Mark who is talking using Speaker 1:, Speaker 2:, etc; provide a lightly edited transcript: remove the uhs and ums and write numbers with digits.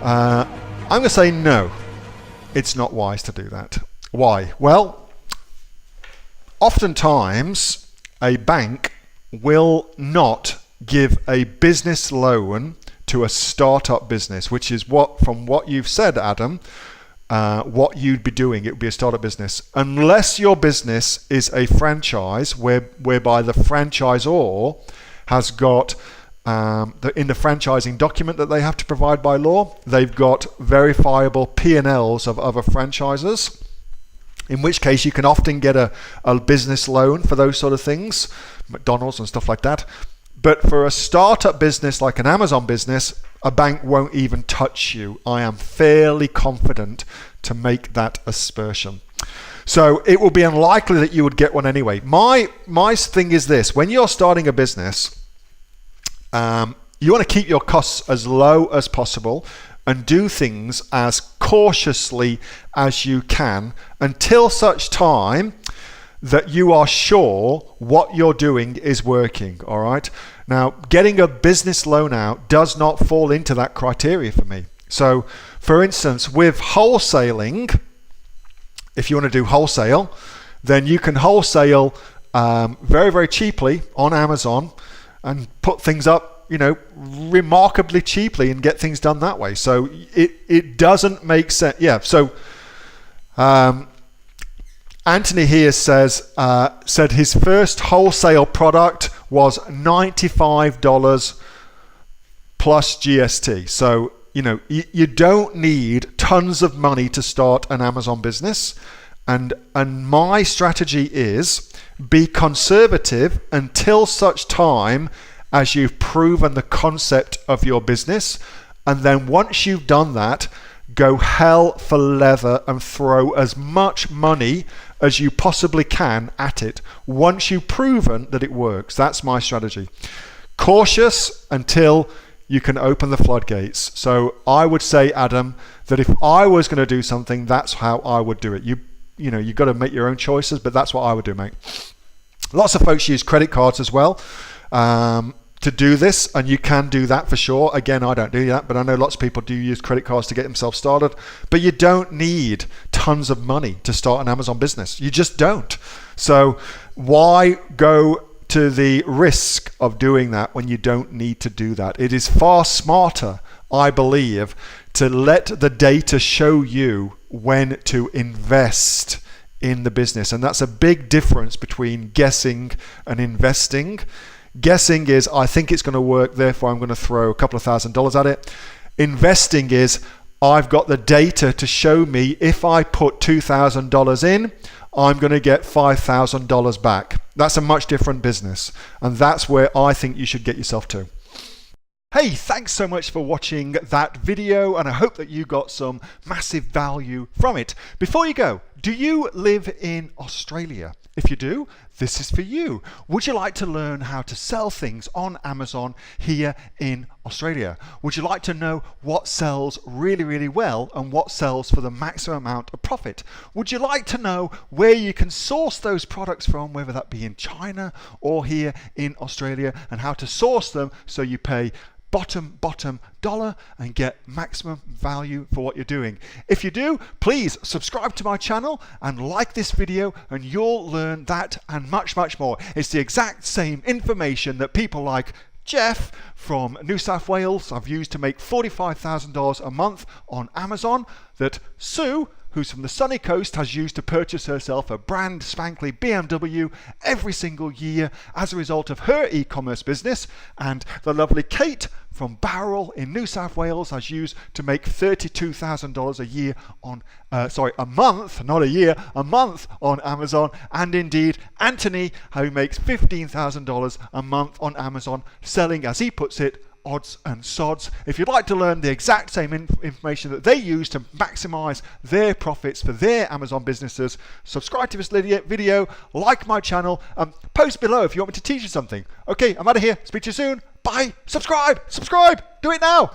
Speaker 1: I'm going to say no, it's not wise to do that. Why? Well, oftentimes a bank will not give a business loan to a startup business, which is what, from what you've said, Adam, what you'd be doing. It would be a startup business, unless your business is a franchise whereby the franchisor has got in the franchising document that they have to provide by law, they've got verifiable P&Ls of other franchisors, in which case you can often get a business loan for those sort of things, McDonald's and stuff like that. But for a startup business like an Amazon business, a bank won't even touch you. I am fairly confident to make that aspersion. So it will be unlikely that you would get one anyway. My thing is this: when you're starting a business, you want to keep your costs as low as possible and do things as cautiously as you can until such time that you are sure what you're doing is working. All right. Now, getting a business loan out does not fall into that criteria for me. So, for instance, with wholesaling, if you want to do wholesale, then you can wholesale very, very cheaply on Amazon and put things up, remarkably cheaply and get things done that way. So it doesn't make sense. Yeah. So Anthony here said his first wholesale product was $95 plus GST. So you don't need tons of money to start an Amazon business, and my strategy is be conservative until such time as you've proven the concept of your business, and then once you've done that, go hell for leather and throw as much money as you possibly can at it once you've proven that it works. That's my strategy. Cautious until you can open the floodgates. So I would say, Adam, that if I was going to do something, that's how I would do it. You've got to make your own choices, but that's what I would do, mate. Lots of folks use credit cards as well to do this, and you can do that for sure. Again, I don't do that, but I know lots of people do use credit cards to get themselves started. But you don't need tons of money to start an Amazon business. You just don't. So why go to the risk of doing that when you don't need to do that? It is far smarter, I believe, to let the data show you when to invest in the business. And that's a big difference between guessing and investing. Guessing is, I think it's going to work, therefore I'm going to throw a couple of $1,000s at it. Investing is, I've got the data to show me if I put $2,000 in, I'm going to get $5,000 back. That's a much different business, and that's where I think you should get yourself to. Hey, thanks so much for watching that video, and I hope that you got some massive value from it. Before you go, do you live in Australia? If you do, this is for you. Would you like to learn how to sell things on Amazon here in Australia? Would you like to know what sells really, really well and what sells for the maximum amount of profit? Would you like to know where you can source those products from, whether that be in China or here in Australia, and how to source them so you pay bottom dollar and get maximum value for what you're doing? If you do, please subscribe to my channel and like this video, and you'll learn that and much more. It's the exact same information that people like Jeff from New South Wales have used to make $45,000 a month on Amazon, that Sue, who's from the sunny coast, has used to purchase herself a brand spankly BMW every single year as a result of her e-commerce business, and the lovely Kate from Bowral in New South Wales has used to make $32,000 a year on, a month, not a year, a month on Amazon, and indeed Anthony, who makes $15,000 a month on Amazon, selling, as he puts it, odds and sods. If you'd like to learn the exact same information that they use to maximize their profits for their Amazon businesses, subscribe to this video, like my channel, post below if you want me to teach you something. Okay, I'm out of here. Speak to you soon. Bye. Subscribe. Do it now.